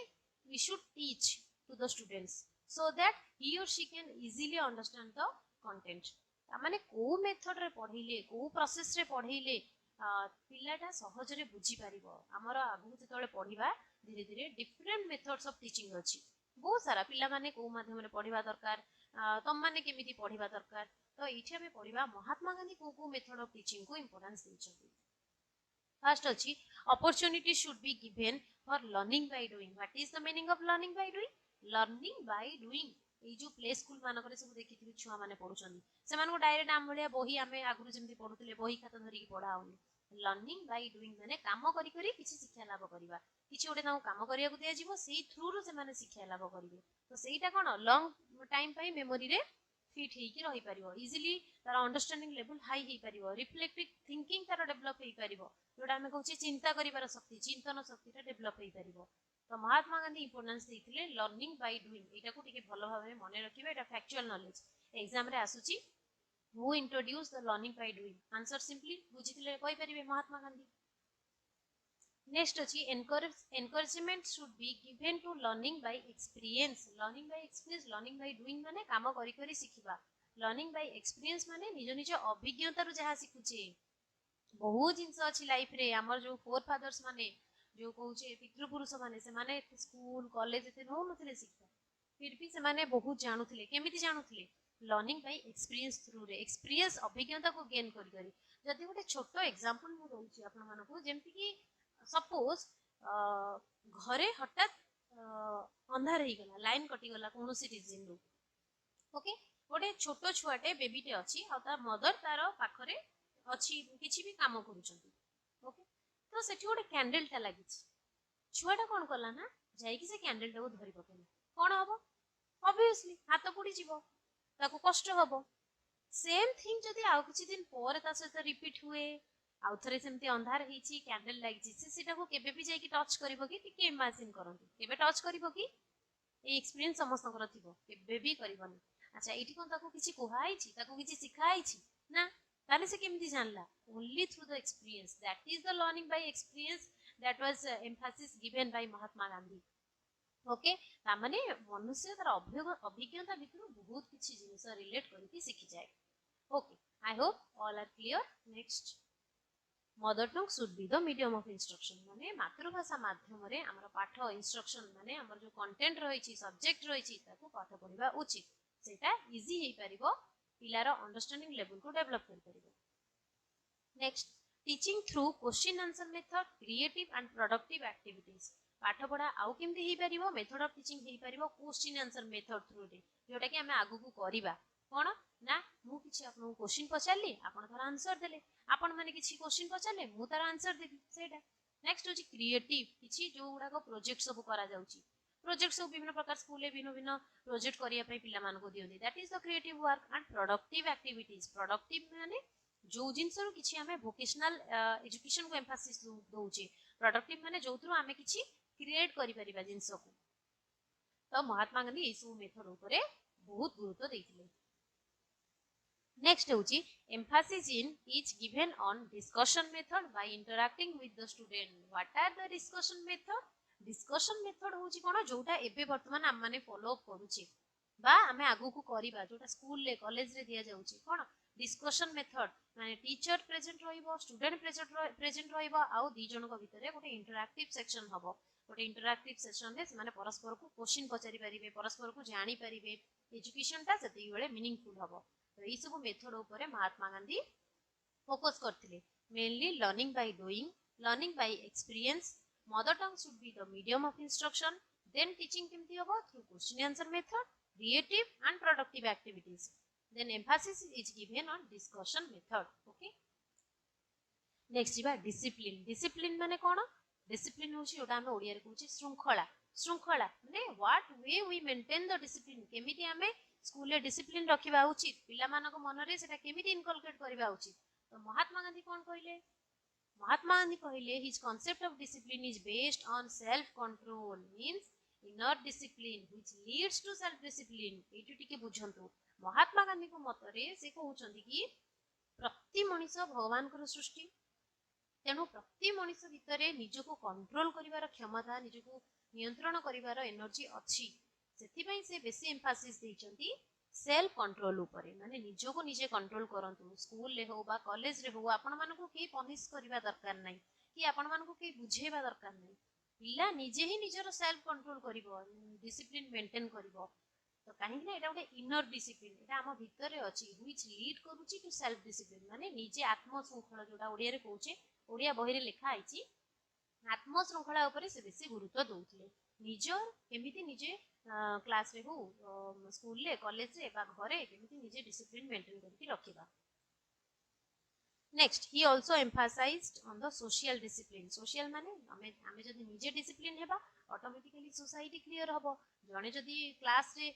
we should teach to the students so that he or she can easily understand the content माने को मेथड रे पढिले को process रे पढिले पिलाटा सहज रे बुझी परिबो हमर आगु जेतले पढिबा धीरे धीरे डिफरेंट मेथड्स ऑफ टीचिंग अछि बहुत सारा पिला माने को माध्यम रे पढिबा दरकार तम माने केमिति पढिबा दरकार तो इठी हमें पढिबा महात्मा गांधी को मेथड ऑफ टीचिंग को इंपोर्टेंस दैछथि फर्स्ट अछि opportunity should be given for learning by doing what is the meaning of learning by doing learning by doing ଏଇ जो ପ୍ଲେ ସ୍କୁଲ ମାନଙ୍କରେ ସବୁ ଦେଖିଥିବେ ଛୁଆ ମାନେ ପଢୁଛନ୍ତି ସେମାନଙ୍କୁ ଡାଇରେକ୍ଟ ଆମ ଭଳିଆ ବହି ଆମେ ଆଗରୁ ଯେମିତି ପଢୁଥିଲେ ବହି ଖାତା ଧରିକି ପଢା ହଉନି। ଲର୍ଣ୍ଣିଂ ବାଇ ଡୁଇଂ ମାନେ କାମ କରି କରି କିଛି ଶିକ୍ଷା ଲାଭ କରିବା, କିଛି ଗୋଟେ ତାଙ୍କୁ କାମ କରିବାକୁ ଦିଆଯିବ, ସେଇ ଥ୍ରୁରୁ ସେମାନେ ଶିକ୍ଷା ଲାଭ କରିବେ। ତ ସେଇଟା କଣ ଲଙ୍ଗ ଟାଇମ ପାଇଁ ମେମୋରିରେ ଫିଟ୍ ହେଇକି ରହିପାରିବ, ଇଜିଲି ତାର ଅଣ୍ଡରଷ୍ଟାଣ୍ଡିଂ ଲେଭେଲ ହାଇ ହେଇପାରିବ, ରିଫ୍ଲେକ୍ଟିଭ ଥିଙ୍କିଂ ତାର ଡେଭଲପ ହେଇପାରିବ, ଯୋଉଟା ଆମେ କହୁଛେ ଚିନ୍ତା କରିବାର ଶକ୍ତି, ଚିନ୍ତନ ଶକ୍ତିଟା ଡେଭଲପ ହେଇପାରିବ। ତ ମହାତ୍ମା ଗାନ୍ଧୀ ଇମ୍ପୋର୍ଟାନ୍ସ ଦେଇଥିଲେ ଲର୍ଣ୍ଣିଂ ବାଇ ଡୁଇଂ, ଏଇଟାକୁ ଟିକେ ଭଲ ଭାବରେ ମନେ ରଖିବେ, ଏଟା ଫ୍ୟାକ୍ଚୁଆଲ ନଲେଜ ଏକ୍ସାମ ରେ ଆସୁଛି। Who introduce the learning by doing, answer simply ବୁଝିଥିଲେ କହିପାରିବେ ମହାତ୍ମା ଗାନ୍ଧୀ। नेक्स्ट अच्छी encouragement should be given to learning by experience. Learning by experience, learning by doing माने काम करी करी शिखिबा, लर्निंग बाय एक्सपीरियंस माने निज निज अभिज्ञता रु जहा शिखुचे। बहुत जिंस अच्छी लाइफ रे हमर जो फोर फादर्स माने जो कहूचे पितृपुरुष माने से माने स्कूल कॉलेज एते नौ नथिले शिक्षा, फिर भी से माने बहुत जानुथिले, केमिति जानुथिले लर्निंग बाय एक्सपीरियंस थ्रू रे, एक्सपीरियंस अभिज्ञता को गेन करी करी। जदि गोटे छोटो एग्जांपल मु दउची आपन मानको, जेमति कि सपोज घरे हठात अंधार ही गला, लाइन कटि गला कोनोसी रीजन रो, ओके गोटे छोटो छुआटे बेबीटे अछि आ ता मदर तार पाखरे अछि किछि भी काम करूछंती, ओके तो सेठी गोटे कैंडल ता लागि छि, छुआटा कोन कला ना जाई कि से कैंडल टा को धरि पकेला, कोन हबो ऑब्वियसली हाथ पुडी जीवो, ताको कष्ट हबो। सेम थिंग जदि आउ किछि दिन पर ता सहित रिपीट हुए, आउ थरे सेमती अंधार हिची कैंडल लागिची, से सेटा को केबे भी जाई कि टच करिवो कि टिके इमेजिन करंतु, केबे टच करिवो कि ए एक्सपीरियंस समस्तଙ୍କର थिबो, केबे भी करिवोनी। अच्छा एठी कोन ताको किछि कुहाइची, ताको किछि सिखाइची ना, ताले से केमती जानला, only through the experience, that is the learning by experience, that was emphasis given by Mahatma Gandhi. Okay तामाने मनुष्य तार अभिज्ञता भितर बहुत किछि जिनिस रिलेट करके सिखि जाए। Okay I hope all are clear. Next mother tongue should be the medium of instruction, माने मातृभाषा माध्यम रे हमर पाठ इंस्ट्रक्शन माने हमर जो कंटेंट रहिछि सब्जेक्ट रहिछि ताको पाठ पढिबा उचित, सेटा इजी हेई परिबो, पिलार अंडरस्टैंडिंग लेवल को डेवलप कर परिबो। Next teaching through question answer method, creative and productive activities. पाठ पढ़ा आउ केमती हेई परिबो, मेथड ऑफ टीचिंग हेई परिबो क्वेश्चन आंसर मेथड थ्रू रे, जोटा कि हमें आगु को करिबा कोन ना, मु किछि आपन क्वेश्चन पचारली आपन तार आंसर देले, आपन माने किछि क्वेश्चन पचारले मु तार आंसर देबी सेटा। नेक्स्ट होची क्रिएटिव, किछि जो गुडा को प्रोजेक्ट सब करा जाउची, प्रोजेक्ट सब विभिन्न प्रकार स्कूल भिन्न भिन्न प्रोजेक्ट करिया पई पिला मान को दियंती, that is the creative work. And productive activities, productive माने जो जिनसर किछि हमें वोकेशनल एजुकेशन को एम्फासिस दोउची, प्रोडक्टिव माने जोथरो हमें किछि क्रिएट करि परिबा जिंस को। तो महात्मा गांधी ए सब मेथड ऊपर बहुत गुरुत्व देइथिले। नेक्स्ट होची emphasis in is given on discussion method by interacting with the student. What are the discussion method? Discussion method होची कोन जोटा एबे वर्तमान हम माने फॉलो अप करूची बा हमें आगु को करिबा, जोटा स्कूल ले कॉलेज रे दिया जाउची कोन डिस्कशन मेथड, माने टीचर प्रेजेंट रहिबो, स्टूडेंट प्रेजेंट रहिबो, आ दी जन को भितरे गोटे इंटरैक्टिव सेक्शन हबो, गोटे इंटरैक्टिव सेक्शन रे माने परस्पर को क्वेश्चन पचारि परिबे, परस्पर को जानि परिबे, एजुकेशन ता सेति बेले मीनिंगफुल हबो। तो ई सब मेथड ऊपर महात्मा गांधी फोकस करथिले, mainly learning by doing, learning by experience, mother tongue should be the medium of instruction, then teaching केमती हबो through question answer method, creative and productive activities, then emphasis is given on discussion method. Okay, next जीवा discipline। discipline माने कोन? discipline होची ओटा हम ओडिया रे कहूची श्रृंखला। श्रृंखला माने what way we maintain the discipline, केमिति हमें स्कूल रे डिसिप्लिन रखिबा उचित, पिला मानको मन रे सेटा केमिति इनकलकेट करबा उचित। तो महात्मा गांधी कोन कहिले? महात्मा गांधी कहिले his concept of discipline is based on self control, means inner discipline which leads to self discipline। एटु टिके बुझंतु, महात्मा गांधी को मतरे से कहउचंदी कि प्रति मनुष्य भगवान को सृष्टि, तेणु प्रति मनुष्य भितरे निज को कंट्रोल करिवार क्षमता, निज को नियंत्रण करिवार एनर्जी अछि, सेति पई से बेसी एम्फासिस दैचंती सेल्फ कंट्रोल ऊपर, माने निज को निजे कंट्रोल करंतु। स्कूल ले हो बा कॉलेज रे हो आपण मानन को के पनिश करिवा दरकार नै, कि आपण मानन को के बुझेबा दरकार नै, पिला निजे ही निजर सेल्फ कंट्रोल करिवो, डिसिप्लिन मेंटेन करिवो। तो कहीं ना एटा गोटे इनर डिसिप्लिन, एटा हम भितर अछि व्हिच लीड करूची टू सेल्फ डिसिप्लिन, माने निजे आत्म श्रृंखला, जोटा ओडिया रे कहूचे, ओडिया बही रे लिखा आइची आत्म श्रृंखला ऊपर से बेसी गुरुत्व दउथिले, निजर केमिति निजे क्लास रे हो स्कूल रे कॉलेज रे बा घरे केमिति निजे डिसिप्लिन मेंटेन करके रखिबा। Next he also emphasised on the social discipline. Social माने आमे जदि निजे डिसिप्लिन हेबा ऑटोमेटिकली सोसाइटी क्लियर हबो। जणे जदि क्लास रे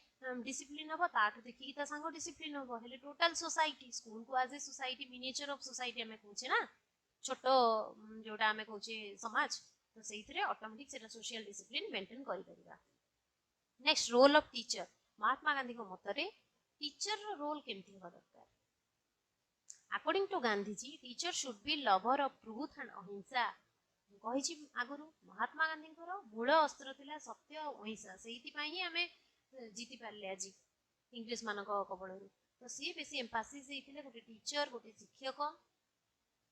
डिसिप्लिन हबो ताठ देखि ता संग डिसिप्लिन हबो हेले टोटल सोसाइटी स्कूल को as a society miniature of society आमे कहूचे ना छोटो जोटा आमे कहूचे समाज तो सेइथरे ऑटोमेटिक सेटा सोशल डिसिप्लिन मेंटेन करि परिबा। Next role of teacher. Mahatma Gandhi को मतरे टीचर रो रोल केमथि हबा दरकार। According to Gandhiji teacher should be lover of truth and ahimsa. कहिछि आगुरु महात्मा गांधी मूल अस्त्र थिला सत्य अहिंसा सेइथिपाई ही आमे जीति पारले आज इंग्लिश मानक कबळरू। तो सी बेसी एम्फासिस देइथिले गोटे टीचर गोटे शिक्षक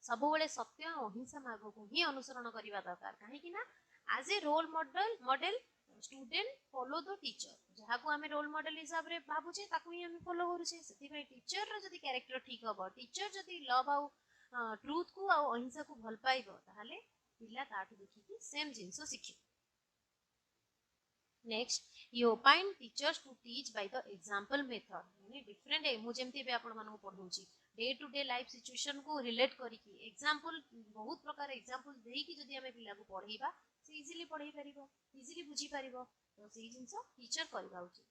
सबुबले सत्य अहिंसा मार्ग को ही अनुसरण करबा दरकार। काहे ना as a role model student follow the teacher जहाँ को आमे रोल मॉडल हिसाब रे भाबुचे ताकू ही आमे फॉलो करूचे। सेति भाई टीचर रो जदी कैरेक्टर ठीक हबो टीचर जदी लव आउ ट्रूथ को आउ अहिंसा को भल पाइबो ताहाले पिला ताठू देखि सेम जिंस शिखिबो। Next you opine teachers to teach by the example method माने डिफरेंट मु जेमति बे आपण मानको पढौची day to day life situation को रिलेट करिकि एग्जांपल बहुत प्रकार एग्जांपल देई कि जदी हमें पिला को पढाइबा से इजीली पढाई परिबो इजीली बुझी परिबो। तो सेही जिंस टीचर करबा उचित।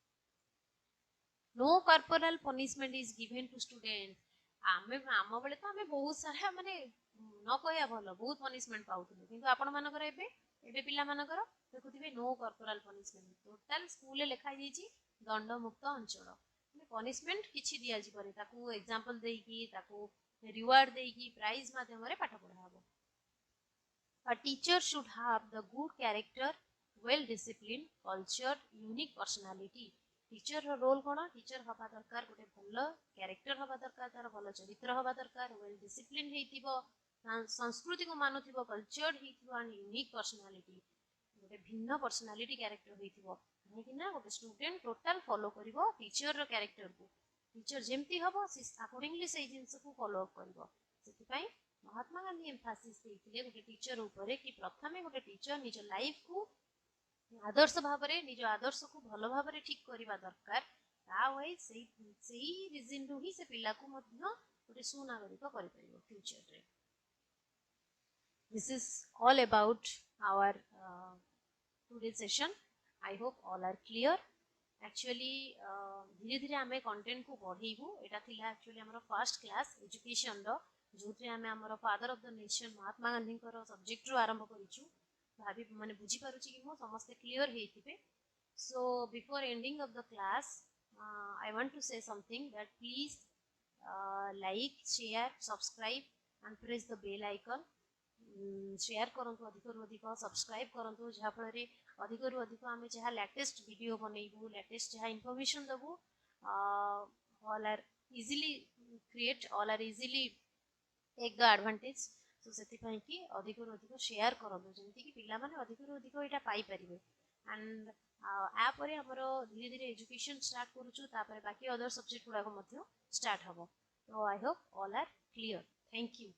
No corporal punishment is given to student. आमे आम बेले तो आमे बहुत सारा माने न कहया भलो बहुत पनिशमेंट पाउथुले किंतु आपण मानकर एबे पिला मानकर देखुथिबे no corporal punishment total school ले लिखा जाईची दंड मुक्त अंचल माने पनिशमेंट किछि दिया जिबरे ताकू एग्जांपल देकी ताकू रिवार्ड देकी प्राइज माध्यम रे पाठ पढा हबो। A teacher should have the good character, well disciplined, cultured, unique personality. Teacher रो रोल कोन टीचर हबा दरकार गोटे भलो कैरेक्टर हबा दरकार तार भलो चरित्र हबा दरकार वेल डिसिप्लिन हेतिबो संस्कृति को मानुथिबो कल्चर्ड हेतिबो एंड यूनिक पर्सनालिटी गोटे भिन्न पर्सनालिटी कैरेक्टर हेतिबो कि ना गोटे स्टूडेंट टोटल फॉलो करिवो टीचर रो कैरेक्टर को टीचर जेमती हबो से अकॉर्डिंगली से जिंस को फॉलो अप करिवो। सेति पई महात्मा गांधी एम्फासिस देइथिले गोटे टीचर ऊपर कि प्रथमे गोटे टीचर निज लाइफ को आदर्श भाव रे निज आदर्श को भलो भाव रे ठीक करबा दरकार ता होई सेही रीजन रु ही से पिला को मध्य गोटे सुनागरिक करि परिबो फ्यूचर रे। This is all about our today session. I hope all are clear. Actually धीरे धीरे आमे कंटेंट को बढ़ेबू एटा थिला एक्चुअली हमर फर्स्ट क्लास एजुकेशन रो जोथि आमे हमर फादर ऑफ द नेशन महात्मा गांधी को सब्जेक्ट रो आरंभ करिछु भाभी माने बुझी पारुची कि मो समस्त क्लियर हेतिबे। So before ending of the class I want to say something that please like share subscribe and press the bell icon. Share करंतु अधिक रु अधिक सब्सक्राइब करंतु जहा फल रे अधिक रु अधिक आमे जहा लेटेस्ट वीडियो बनेइबू लेटेस्ट जहा इंफॉर्मेशन दबू all are easily create all are easily take the advantage. So सेति पई कि अधिक रु अधिक शेयर करंतु जेंति कि पिला माने अधिक रु अधिक एटा पाई परिबे एंड आ परे हमरो धीरे धीरे एजुकेशन स्टार्ट करूछु तापरे बाकी अदर सब्जेक्ट गुडा को मध्य स्टार्ट हबो। तो I hope all are clear. Thank you.